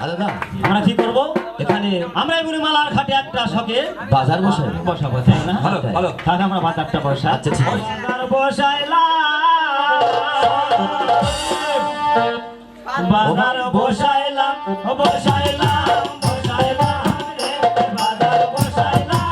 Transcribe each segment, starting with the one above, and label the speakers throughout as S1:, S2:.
S1: দাদা
S2: আমরা কি করব
S1: এখানে
S2: আমরা এই বুড়িমালার ঘাটে একটা শখে
S1: বাজার বসে
S2: বসাবো তাই না
S1: ভালো ভালো
S2: তাহলে আমরা বাজারটা বসা
S1: আচ্ছা ঠিক আছে
S2: বাজার বসাইলাম বাজার বসাইলাম বসাইলাম বসাইলাম রে বাজার বসাইলাম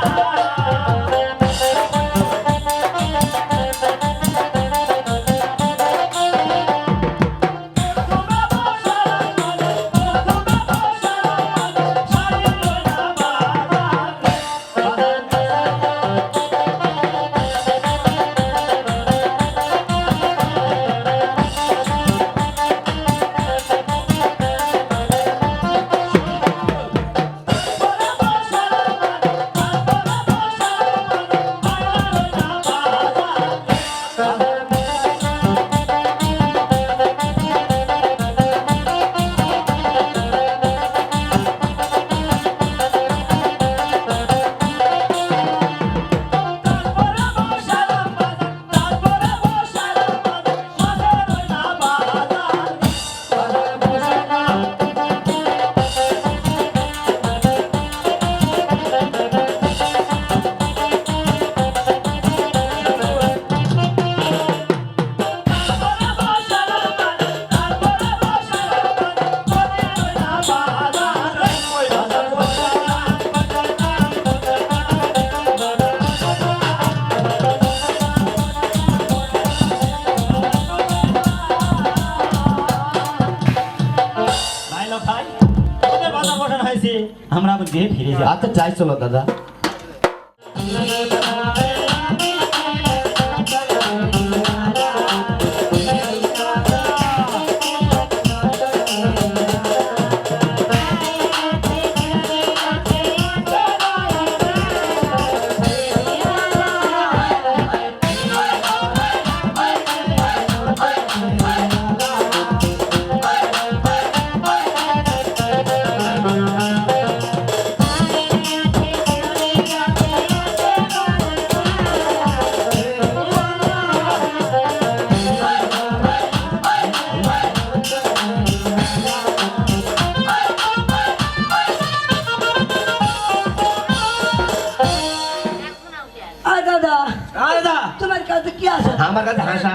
S2: আমরা যে ফিরে যাই
S1: আচ্ছা যাই চলো দাদা
S3: তোমার কাছে কি আছে?
S1: আমার কাছে হাসা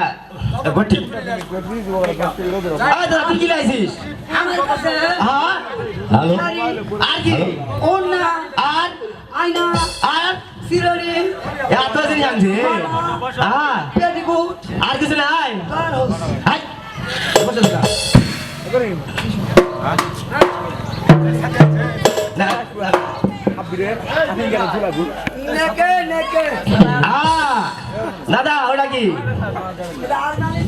S1: বটি দাদা তুই কি লাইছিস
S3: আমার কাছে
S1: হ্যাঁ
S2: হ্যালো
S3: শাড়ি,
S1: আর কি
S3: ওড়না,
S1: আর
S3: আয়না,
S1: আর
S3: শিরোনি,
S1: এত জিনিস আনছি হ্যাঁ
S3: পেটিকোট,
S1: আর কিছু নাই
S3: গার্লস।
S1: হাই বসে থাকা না
S3: নেকে নেকে
S1: দাদা ওটা কি
S3: আর মানে